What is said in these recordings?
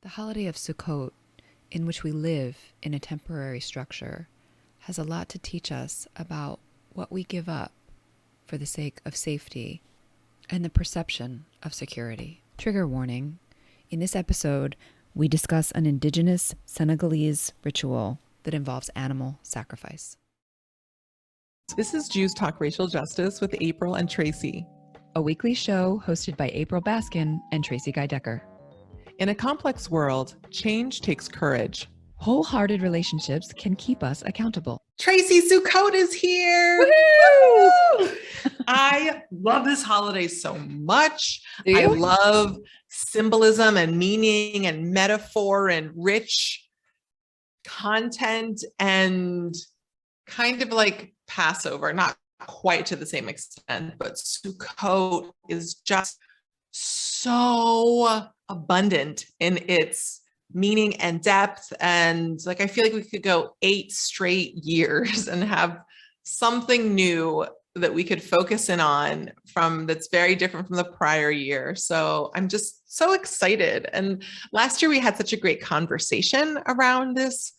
The holiday of Sukkot, in which we live in a temporary structure, has a lot to teach us about what we give up for the sake of safety and the perception of security. Trigger warning. In this episode, we discuss an indigenous Senegalese ritual that involves animal sacrifice. This is Jews Talk Racial Justice with April and Tracie. A weekly show hosted by April Baskin and Tracie Guy Decker. In a complex world, change takes courage. Wholehearted relationships can keep us accountable. Tracie, Sukkot is here. Woo-hoo! I love this holiday so much. Do you? I love symbolism and meaning and metaphor and rich content and kind of like Passover, not quite to the same extent, but Sukkot is just so abundant in its meaning and depth. And like, I feel like we could go 8 straight years and have something new that we could focus in on from that's very different from the prior year. So I'm just so excited. And last year we had such a great conversation around this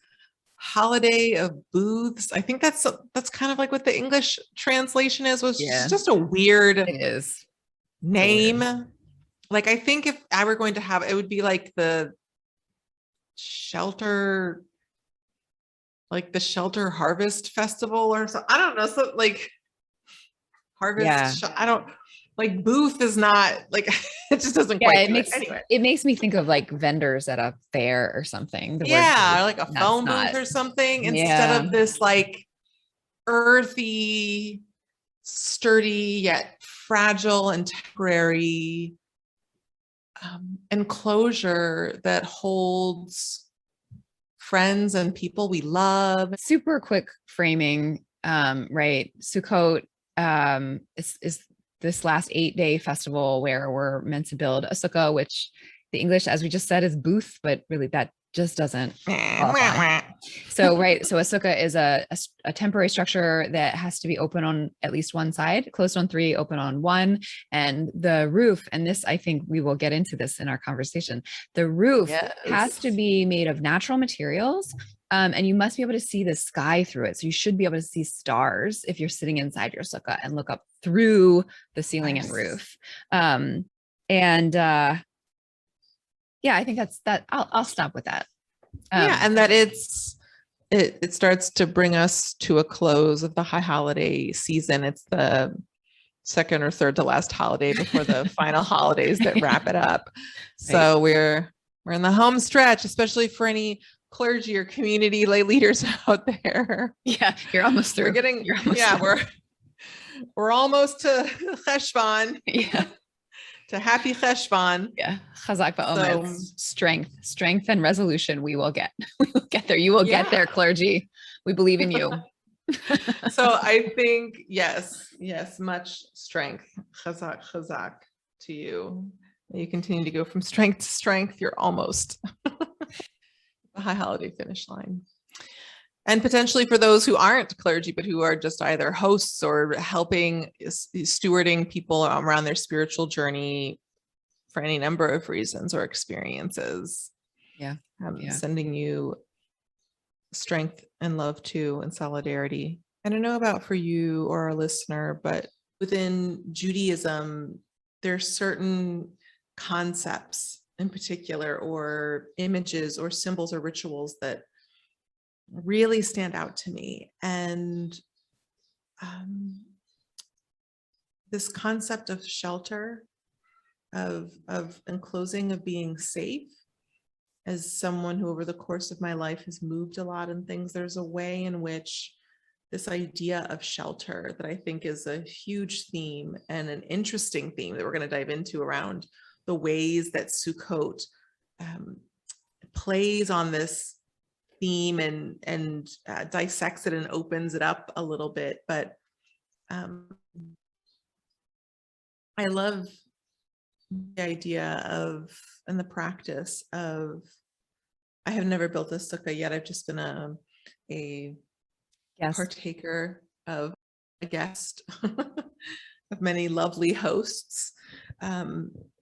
holiday of booths. I think that's kind of like what the English translation was just a weird name. Like, I think if I were going to have, it would be like the shelter harvest festival or something. I don't know. So like harvest, I don't like booth is not like, it just doesn't quite do it. Anyway. It makes me think of like vendors at a fair or something. Or like a phone booth or something instead of this like earthy, sturdy, yet fragile and temporary enclosure that holds friends and people we love. Super quick framing, right? Sukkot is this last 8-day festival where we're meant to build a sukkah, which the English, as we just said, is booth, but really that just doesn't qualify. So a sukkah is a temporary structure that has to be open on at least one side, closed on 3, open on 1. And the roof, and this, I think we will get into this in our conversation, the roof has to be made of natural materials. And you must be able to see the sky through it. So you should be able to see stars if you're sitting inside your sukkah and look up through the ceiling and roof. I think that's that. I'll stop with that. And that it starts to bring us to a close of the high holiday season. It's the second or third to last holiday before the final holidays that wrap it up. So we're in the home stretch, especially for any clergy or community lay leaders out there. Yeah, you're almost through. We're almost to Cheshvan. Yeah. To happy Cheshvan. Yeah. Chazak va'omet. Strength and resolution. We will get there. You will get there, clergy. We believe in you. So I think, yes, much strength. Chazak to you. You continue to go from strength to strength. You're almost the high holiday finish line. And potentially for those who aren't clergy, but who are just either hosts or helping stewarding people around their spiritual journey for any number of reasons or experiences. Sending you strength and love too, and solidarity. I don't know about for you or our listener, but within Judaism, there's certain concepts in particular, or images or symbols or rituals that really stand out to me. And this concept of shelter, of enclosing, of being safe, as someone who over the course of my life has moved a lot and things, there's a way in which this idea of shelter that I think is a huge theme and an interesting theme that we're going to dive into around the ways that Sukkot plays on this theme and dissects it and opens it up a little bit. But I love the idea of, and the practice of, I have never built a sukkah yet. I've just been a partaker of a guest of many lovely hosts.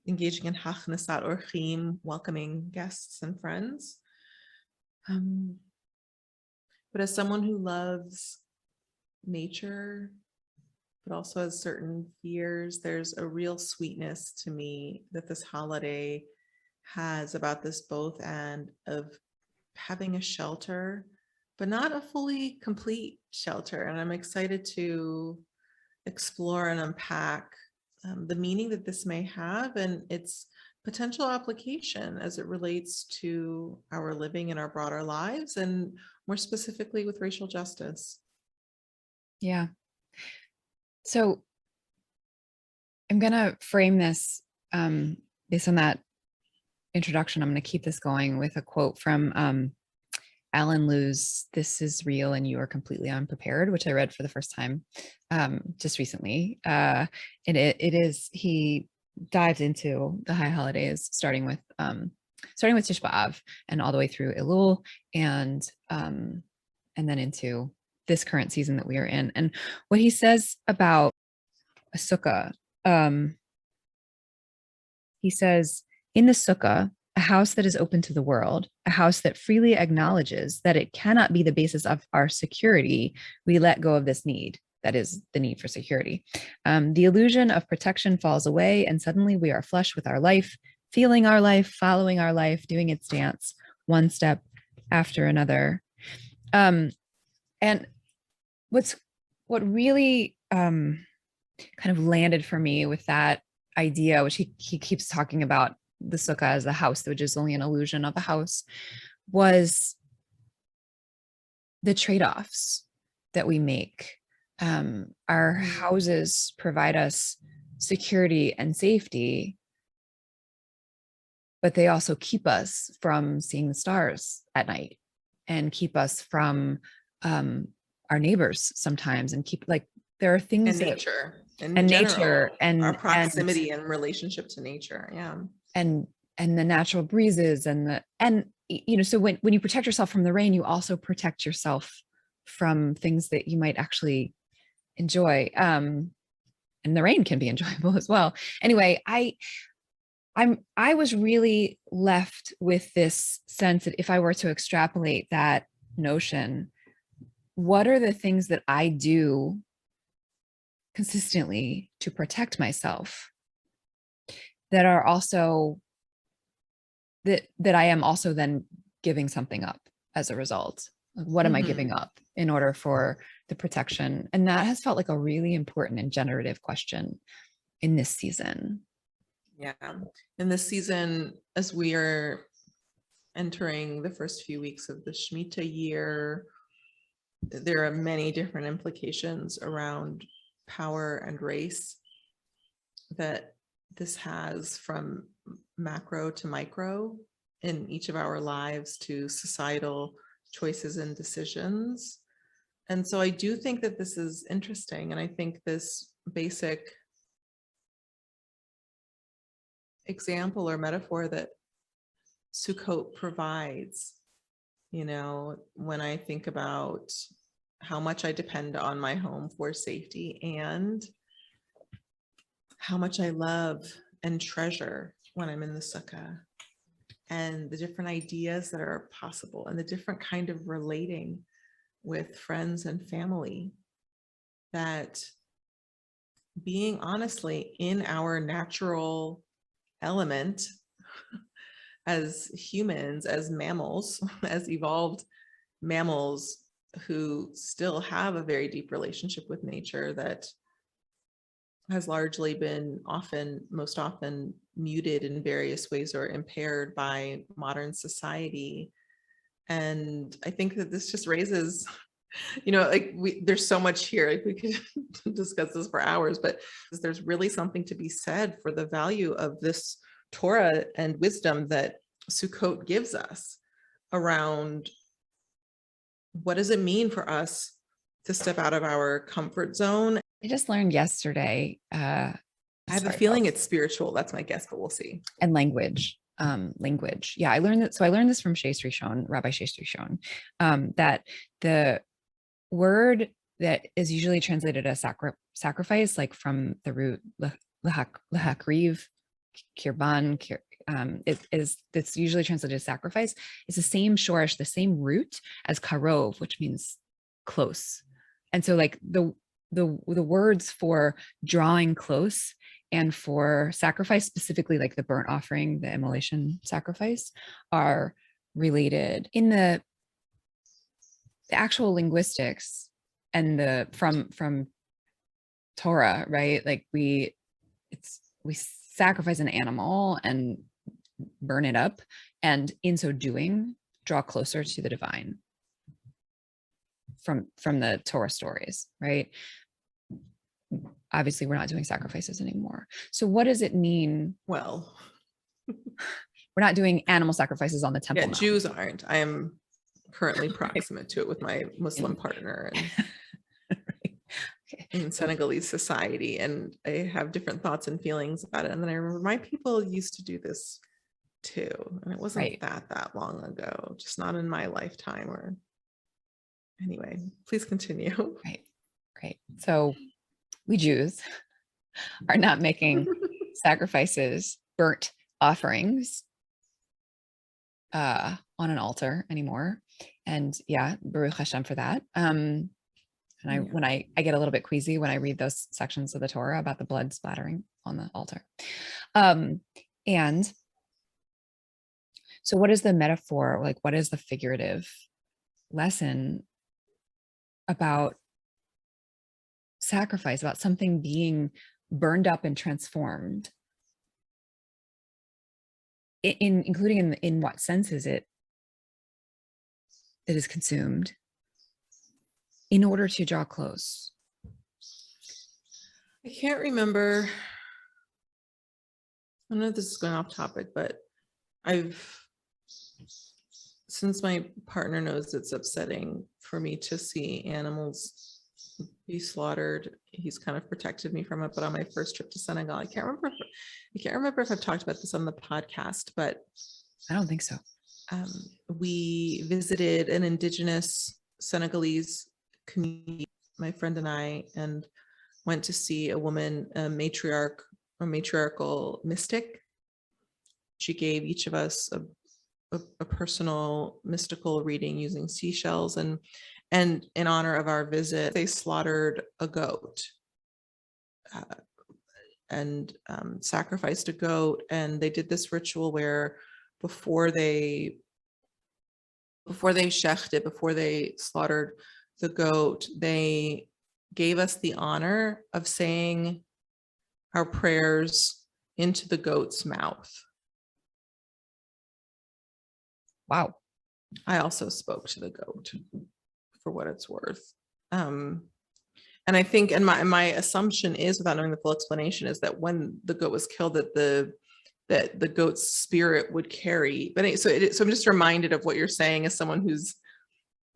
engaging in hachnasat orchim, welcoming guests and friends. But as someone who loves nature, but also has certain fears, there's a real sweetness to me that this holiday has about this both and of having a shelter, but not a fully complete shelter. And I'm excited to explore and unpack the meaning that this may have and its potential application as it relates to our living in our broader lives, and more specifically with racial justice. Yeah. So I'm going to frame this based on that introduction. I'm going to keep this going with a quote from Alan Liu's "This is Real and You Are Completely Unprepared," which I read for the first time just recently. And he dived into the high holidays, starting with Tish B'Av and all the way through Elul, and then into this current season that we are in. And what he says about a sukkah, he says, in the sukkah, a house that is open to the world, a house that freely acknowledges that it cannot be the basis of our security, we let go of this need. That is the need for security. The illusion of protection falls away, and suddenly we are flush with our life, feeling our life, following our life, doing its dance, one step after another. And what really kind of landed for me with that idea, which he keeps talking about the sukkah as the house, which is only an illusion of a house, was the trade-offs that we make. Our houses provide us security and safety, but they also keep us from seeing the stars at night and keep us from our neighbors sometimes, and keep, like, there are things And that, nature and nature and our proximity and relationship to nature. Yeah. And the natural breezes and so when you protect yourself from the rain, you also protect yourself from things that you might actually enjoy. And the rain can be enjoyable as well. Anyway, I was really left with this sense that if I were to extrapolate that notion, what are the things that I do consistently to protect myself that are also that I am also then giving something up as a result? What am I giving up in order for the protection? And that has felt like a really important and generative question in this season. Yeah. In this season, as we are entering the first few weeks of the Shemitah year, there are many different implications around power and race that this has, from macro to micro in each of our lives, to societal choices and decisions. And so I do think that this is interesting. And I think this basic example or metaphor that Sukkot provides, when I think about how much I depend on my home for safety, and how much I love and treasure when I'm in the sukkah, and the different ideas that are possible, and the different kind of relating with friends and family, that being honestly in our natural element as humans, as mammals, as evolved mammals who still have a very deep relationship with nature that has largely been most often muted in various ways or impaired by modern society. And I think that this just raises, there's so much here, like we could discuss this for hours, but there's really something to be said for the value of this Torah and wisdom that Sukkot gives us around what does it mean for us to step out of our comfort zone. I just learned yesterday. I have a feeling it's spiritual. That's my guess, but we'll see. And language. Yeah, I learned that. So I learned this from Rabbi Shais Rishon, that the word that is usually translated as sacrifice, like from the root lahakriv, kirban, it's usually translated as sacrifice. It's the same shorish, the same root as karov, which means close. And so like the words for drawing close and for sacrifice, specifically like the burnt offering, the immolation sacrifice, are related in the actual linguistics and the from Torah, right? Like we sacrifice an animal and burn it up, and in so doing draw closer to the divine from the Torah stories, right? Obviously we're not doing sacrifices anymore. So what does it mean? Well, we're not doing animal sacrifices on the temple yeah, mount. Jews aren't. I am currently proximate to it with my Muslim partner and in Senegalese society, and I have different thoughts and feelings about it. And then I remember my people used to do this too, and it wasn't that long ago, just not in my lifetime. Or anyway, please continue. Right. So we Jews are not making sacrifices, burnt offerings on an altar anymore. And yeah, Baruch Hashem for that. And when I get a little bit queasy when I read those sections of the Torah about the blood splattering on the altar. And so what is the metaphor? Like, what is the figurative lesson about sacrifice, about something being burned up and transformed? Including in what sense is it consumed in order to draw close? I can't remember. I don't know if this is going off topic, but since my partner knows it's upsetting for me to see animals be slaughtered, he's kind of protected me from it. But on my first trip to Senegal, I can't remember if I've talked about this on the podcast, but I don't think so. We visited an indigenous Senegalese community, my friend and I, and went to see a woman, a matriarchal mystic. She gave each of us a personal mystical reading using seashells, and in honor of our visit, they slaughtered a goat and sacrificed a goat. And they did this ritual where before they shechted, before they slaughtered the goat, they gave us the honor of saying our prayers into the goat's mouth. Wow. I also spoke to the goat, for what it's worth. And I think, and my assumption is, without knowing the full explanation, is that when the goat was killed, that the goat's spirit would carry. But so I'm just reminded of what you're saying as someone who's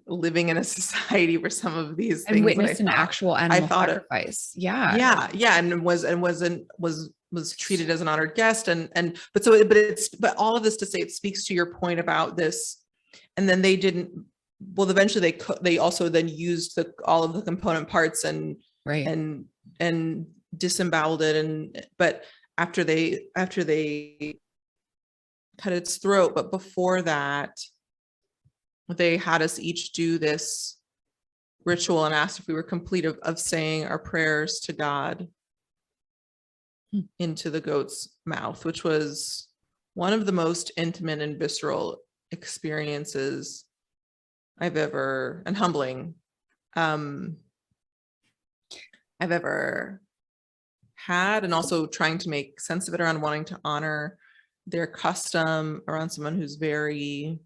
living in a society where some of these things, and witnessed an actual animal sacrifice. Yeah, and was treated as an honored guest, but all of this to say, it speaks to your point about this. And then they didn't. Well, eventually they also then used all of the component parts and disemboweled it, but after they cut its throat. But before that, they had us each do this ritual and asked if we were complete of saying our prayers to God into the goat's mouth, which was one of the most intimate and visceral experiences I've ever, and humbling, I've ever had, and also trying to make sense of it around wanting to honor their custom around someone who's very,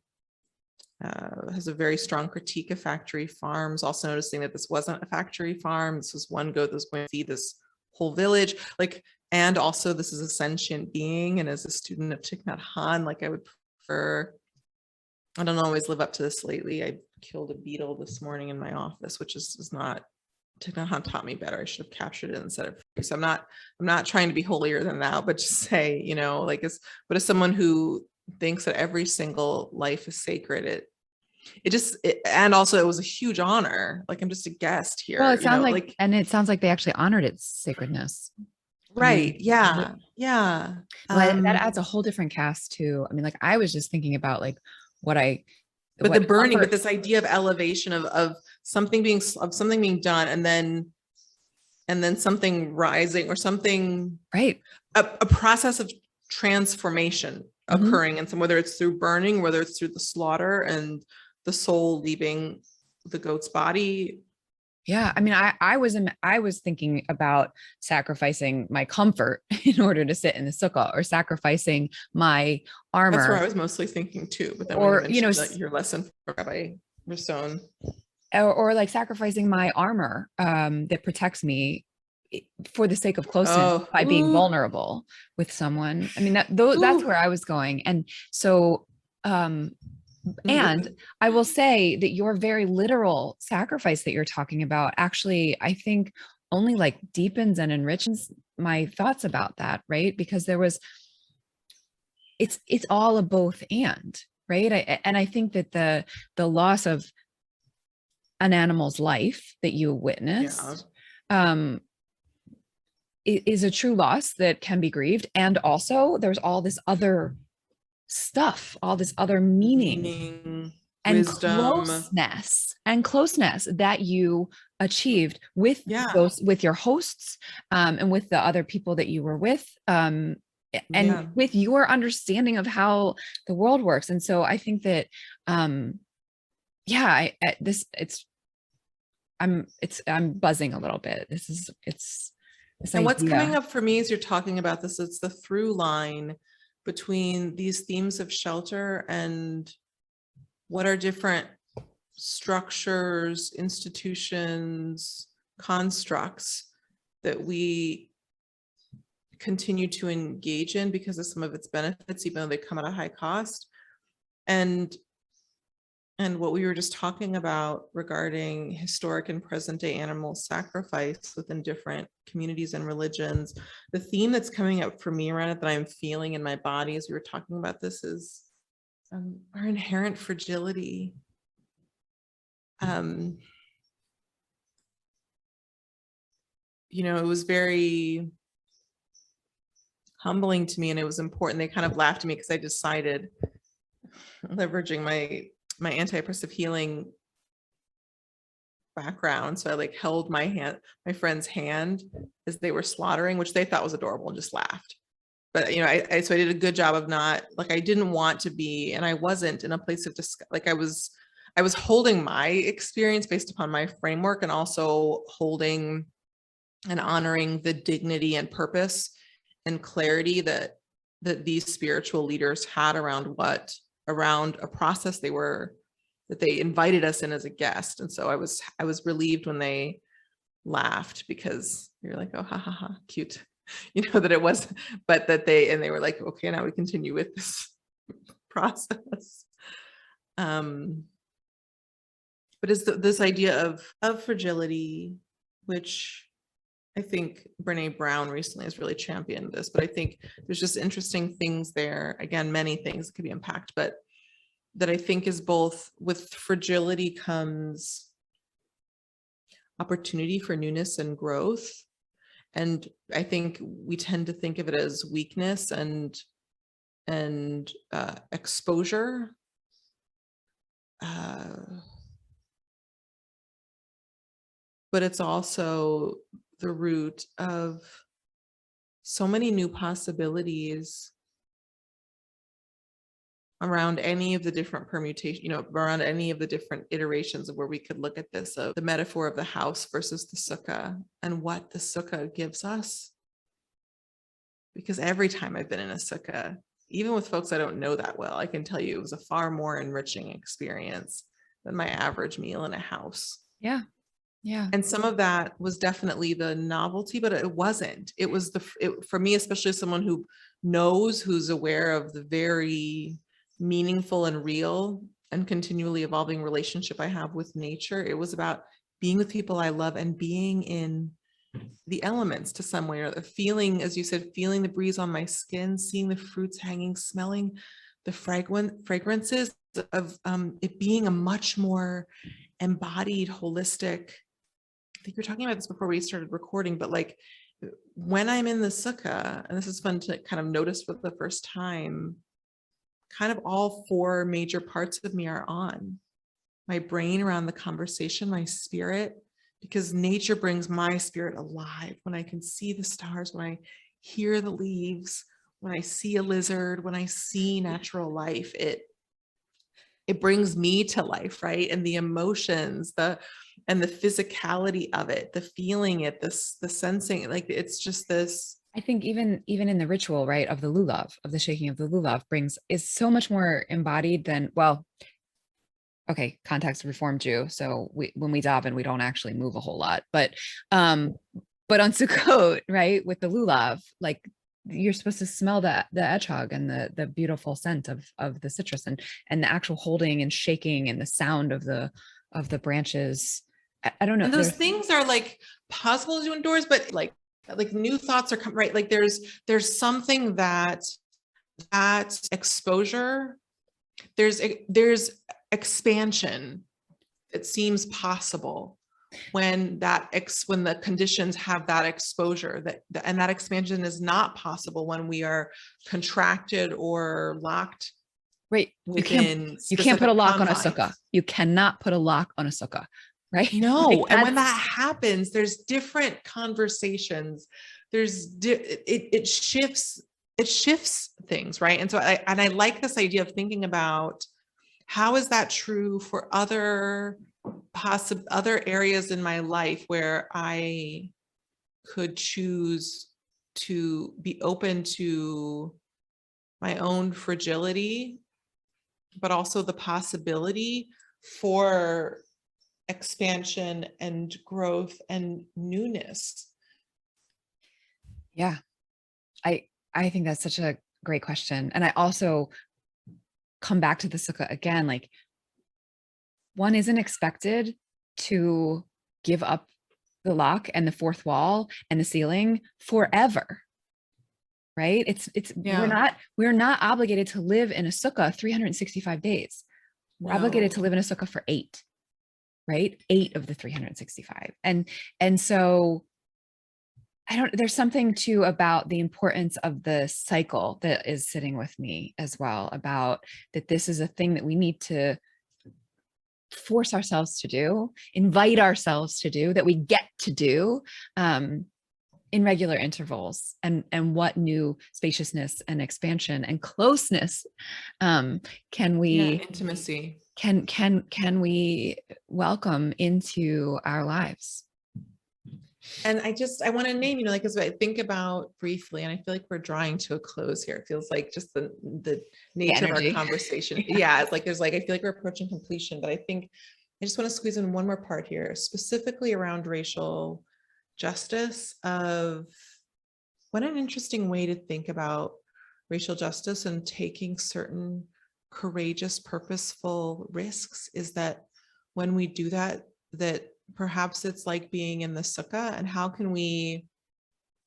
has a very strong critique of factory farms. Also noticing that this wasn't a factory farm. This was one goat that was going to feed this whole village. And also this is a sentient being. And as a student of Thich Nhat Hanh, I would prefer, I don't always live up to this lately. I killed a beetle this morning in my office, which is not, Thich Nhat Hanh taught me better. I should have captured it instead of, so I'm not trying to be holier than thou, but just say, as someone who thinks that every single life is sacred, and also it was a huge honor. I'm just a guest here. Well, it sounds and it sounds like they actually honored its sacredness. Right. Yeah. Yeah. Well, that adds a whole different cast too. I mean, like I was just thinking about like what but the burning, comfort, but this idea of elevation of something being done, and then something rising, or something, right? a process of transformation Mhm. occurring, and whether it's through burning, whether it's through the slaughter and the soul leaving the goat's body. Yeah, I mean, I was thinking about sacrificing my comfort in order to sit in the sukkah, or sacrificing my armor. That's where I was mostly thinking too. But then or when you mentioned your lesson from Rabbi Rasson, or like sacrificing my armor that protects me for the sake of closeness by being vulnerable with someone. I mean, that's where I was going. And so and I will say that your very literal sacrifice that you're talking about, actually, I think only like deepens and enriches my thoughts about that, right? Because it's all a both and, right? And I think that the loss of an animal's life that you witnessed is a true loss that can be grieved. And also there's all this other stuff, all this other meaning and wisdom, closeness that you achieved with those, with your hosts, and with the other people that you were with, and with your understanding of how the world works. And so I think that I'm buzzing a little bit. And what's coming up for me as you're talking about this, it's the through line between these themes of shelter and what are different structures, institutions, constructs that we continue to engage in because of some of its benefits, even though they come at a high cost. And what we were just talking about regarding historic and present day animal sacrifice within different communities and religions, the theme that's coming up for me around it that I'm feeling in my body as we were talking about this is our inherent fragility. It was very humbling to me, and it was important. They kind of laughed at me because I decided, leveraging my anti-oppressive healing background. So I held my friend's hand as they were slaughtering, which they thought was adorable, and just laughed. But so I did a good job of not, I didn't want to be, and I wasn't in a place of I was holding my experience based upon my framework, and also holding and honoring the dignity and purpose and clarity that these spiritual leaders had around a process that they invited us in as a guest. And so I was relieved when they laughed, because you're like, oh, ha ha ha, cute, that it was, but that they were like, okay, now we continue with this process. But it's this idea of fragility, which I think Brene Brown recently has really championed this, but I think there's just interesting things there. Again, many things could be unpacked, but that I think is both, with fragility comes opportunity for newness and growth. And I think we tend to think of it as weakness and exposure. But it's also the root of so many new possibilities around any of the different permutations, around any of the different iterations of where we could look at this, of the metaphor of the house versus the sukkah, and what the sukkah gives us. Because every time I've been in a sukkah, even with folks I don't know that well, I can tell you it was a far more enriching experience than my average meal in a house. Yeah. Yeah. And some of that was definitely the novelty, but it wasn't. It was for me, especially someone who's aware of the very meaningful and real and continually evolving relationship I have with nature. It was about being with people I love and being in the elements to some way, or the feeling, as you said, feeling the breeze on my skin, seeing the fruits hanging, smelling the fragrances of it being a much more embodied, holistic. I think we were talking about this before we started recording, but when I'm in the sukkah, and this is fun to kind of notice for the first time, kind of all four major parts of me are on. My brain around the conversation, my spirit, because nature brings my spirit alive. When I can see the stars, when I hear the leaves, when I see a lizard, when I see natural life, it brings me to life, right? And the emotions, and the physicality of it, the feeling it, the sensing, like it's just this. I think even in the ritual, right, of the lulav, of the shaking of the lulav is so much more embodied than, well, okay, context Reform Jew. So when we daven, we don't actually move a whole lot, but on Sukkot, right, with the lulav, like you're supposed to smell the hedgehog and the beautiful scent of the citrus and the actual holding and shaking and the sound of the branches. I don't know. And those things are like possible to do indoors, but like new thoughts are coming, right? Like there's something that exposure, there's expansion that seems possible when the conditions have that exposure, and that expansion is not possible when we are contracted or locked. Right. You can't put a lock on a sukkah. You cannot put a lock on a sukkah. Right. No. Like and when that happens, there's different conversations. It shifts things. Right. And so I like this idea of thinking about how is that true for other areas in my life where I could choose to be open to my own fragility, but also the possibility for expansion and growth and newness. Yeah. I think that's such a great question. And I also come back to the sukkah again, like one isn't expected to give up the lock and the fourth wall and the ceiling forever. Right? We're not obligated to live in a sukkah 365 days. We're obligated to live in a sukkah for 8, right? 8 of the 365. And so there's something too about the importance of the cycle that is sitting with me as well, about that this is a thing that we need to force ourselves to do, invite ourselves to do, that we get to do in regular intervals, and what new spaciousness and expansion and closeness can we intimacy can we welcome into our lives. And I want to name, like, as I think about briefly, and I feel like we're drawing to a close here. It feels like just the nature of our conversation. Yeah. It's like, I feel like we're approaching completion, but I think I just want to squeeze in one more part here, specifically around racial justice. Of what an interesting way to think about racial justice and taking certain courageous, purposeful risks is that when we do that perhaps it's like being in the sukkah, and how can we,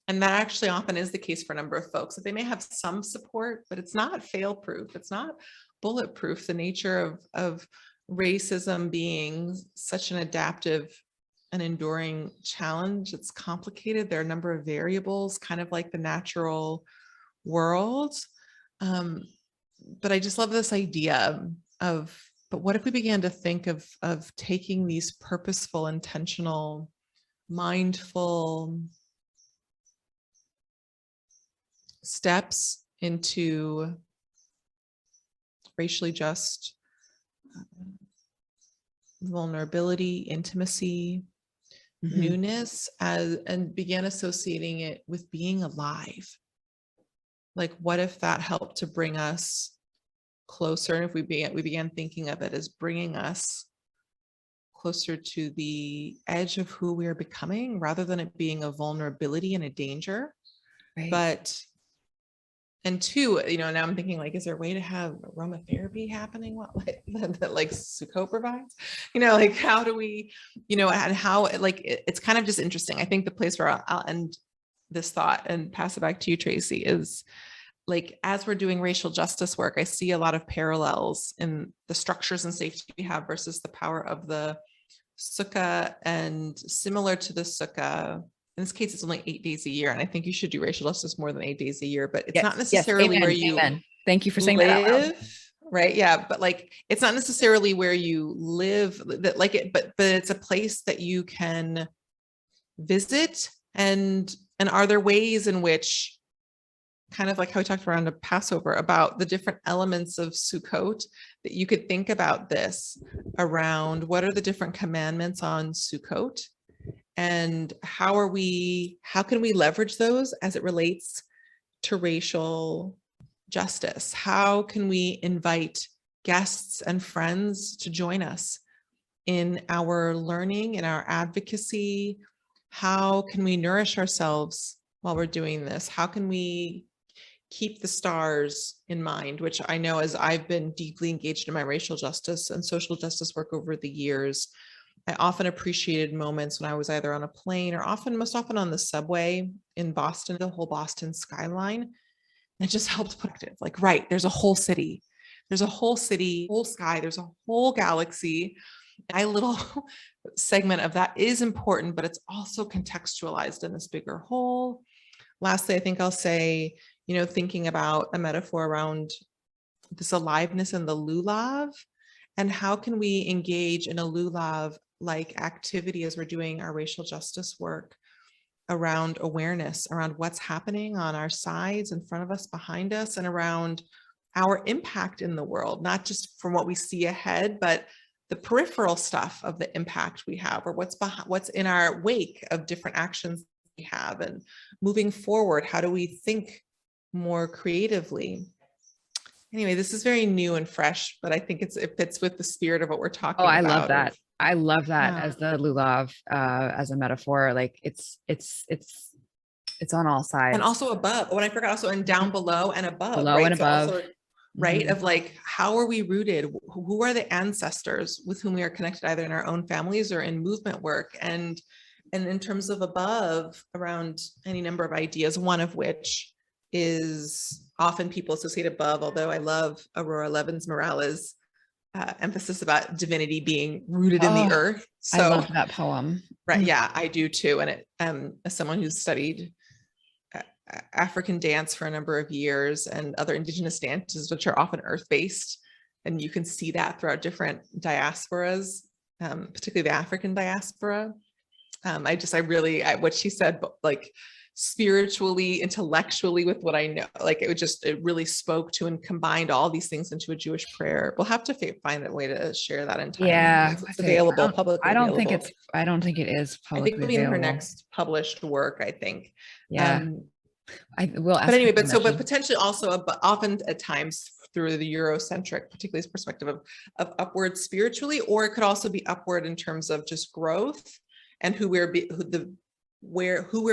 and that actually often is the case for a number of folks, that they may have some support, but it's not fail-proof. It's not bulletproof. The nature of racism being such an adaptive and enduring challenge, it's complicated. There are a number of variables, kind of like the natural world. But I just love this idea of, but what if we began to think of taking these purposeful, intentional, mindful steps into racially just vulnerability, intimacy, newness, and began associating it with being alive. Like, what if that helped to bring us closer? And if we began thinking of it as bringing us closer to the edge of who we are becoming, rather than it being a vulnerability and a danger. Right. But, and two, now I'm thinking, like, is there a way to have aromatherapy happening? That like Sukkot provides, like, how do we, and how, like, it's kind of just interesting. I think the place where I'll end this thought and pass it back to you, Tracie, is like, as we're doing racial justice work, I see a lot of parallels in the structures and safety we have versus the power of the sukkah. And similar to the sukkah, in this case, it's only 8 days a year. And I think you should do racial justice more than 8 days a year, but it's Yes, not yes. necessarily Amen, where you amen. Thank you for saying that out loud. live. Right. Yeah. But like, it's not necessarily where you live that like it, but it's a place that you can visit. And are there ways in which, kind of like how we talked around a Passover, about the different elements of Sukkot, that you could think about this around what are the different commandments on Sukkot, and how can we leverage those as it relates to racial justice? How can we invite guests and friends to join us in our learning, in our advocacy? How can we nourish ourselves while we're doing this? How can we keep the stars in mind, which I know, as I've been deeply engaged in my racial justice and social justice work over the years, I often appreciated moments when I was either on a plane or most often on the subway in Boston, the whole Boston skyline. It just helped put it like, right, there's a whole city, whole sky, there's a whole galaxy. My little segment of that is important, but it's also contextualized in this bigger whole. Lastly, I think I'll say, thinking about a metaphor around this aliveness in the lulav, and how can we engage in a lulav-like activity as we're doing our racial justice work around awareness, around what's happening on our sides, in front of us, behind us, and around our impact in the world, not just from what we see ahead, but the peripheral stuff of the impact we have, or what's in our wake of different actions we have. And moving forward, how do we think more creatively? Anyway, this is very new and fresh, but I think it fits with the spirit of what we're talking about. I love that. I love that as the lulav, as a metaphor. Like it's on all sides. And also above, when I forgot, also, and down below and above. Below right? and So above. Also, right. Of like, how are we rooted? Who are the ancestors with whom we are connected, either in our own families or in movement work? And in terms of above, around any number of ideas, one of which is often people associate above, although I love Aurora Levins-Morales' emphasis about divinity being rooted in the earth. So I love that poem. Right. Yeah, I do too. And it, as someone who's studied African dance for a number of years and other indigenous dances, which are often earth-based, and you can see that throughout different diasporas, particularly the African diaspora. What she said, like spiritually, intellectually, with what I know, like it really spoke to and combined all these things into a Jewish prayer. We'll have to find a way to share that in time. Yeah, it's available publicly. I don't think it is publicly. I think it'll be in her available. next published work, I think. Yeah. I will ask. But anyway, but potentially also, often at times through the Eurocentric, particularly perspective of upward spiritually, or it could also be upward in terms of just growth and who we're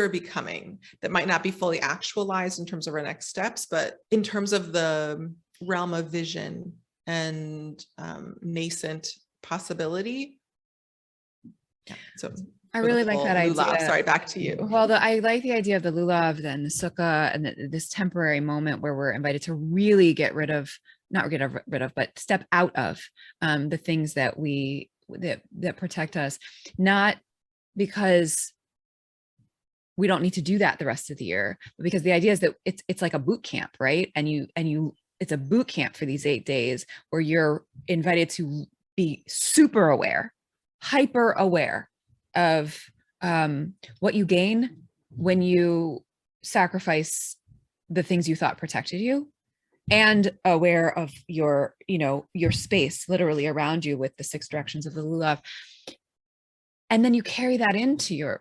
becoming, that might not be fully actualized in terms of our next steps, but in terms of the realm of vision and nascent possibility. Yeah. So I really like that idea. Sorry, back to you. Well, I like the idea of the lulav, then the sukkah, and this temporary moment where we're invited to really get rid of, but step out of the things that that protect us, not because we don't need to do that the rest of the year, but because the idea is that it's like a boot camp, right? And it's a boot camp for these 8 days where you're invited to be super aware, hyper aware of what you gain when you sacrifice the things you thought protected you, and aware of your space literally around you with the 6 directions of the lulav. And then you carry that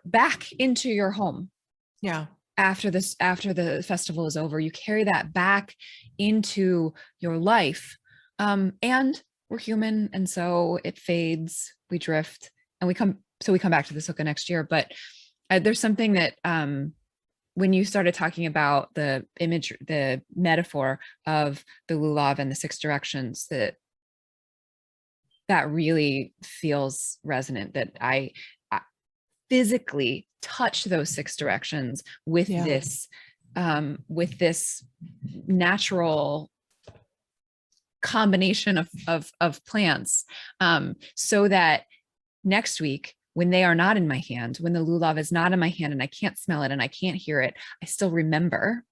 back into your home. Yeah. After the festival is over, you carry that back into your life. And we're human. And so it fades, we drift, and we come back to the sukkah next year. But there's something that, when you started talking about the image, the metaphor of the lulav and the 6 directions, that really feels resonant, that I physically touch those 6 directions with this natural combination of plants, so that next week when they are not in my hand, when the lulav is not in my hand and I can't smell it and I can't hear it, I still remember,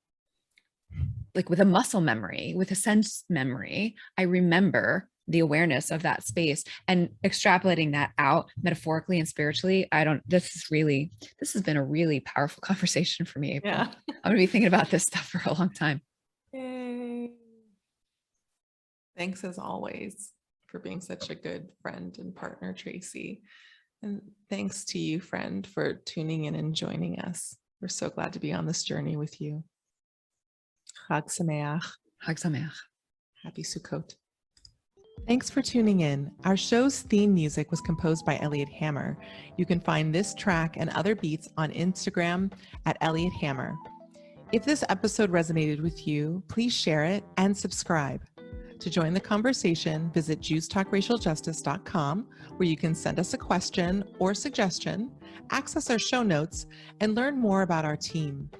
like with a muscle memory, with a sense memory, I remember the awareness of that space, and extrapolating that out metaphorically and spiritually. This has been a really powerful conversation for me, April. Yeah. I'm going to be thinking about this stuff for a long time. Yay. Thanks as always for being such a good friend and partner, Tracie. And thanks to you, friend, for tuning in and joining us. We're so glad to be on this journey with you. Chag Sameach. Chag Sameach. Happy Sukkot. Thanks for tuning in. Our show's theme music was composed by Elliot Hammer. You can find this track and other beats on Instagram at Elliot Hammer. If this episode resonated with you, please share it and subscribe. To join the conversation, visit JewsTalkRacialJustice.com, where you can send us a question or suggestion, access our show notes, and learn more about our team.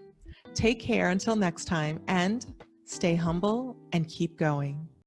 Take care until next time, and stay humble and keep going.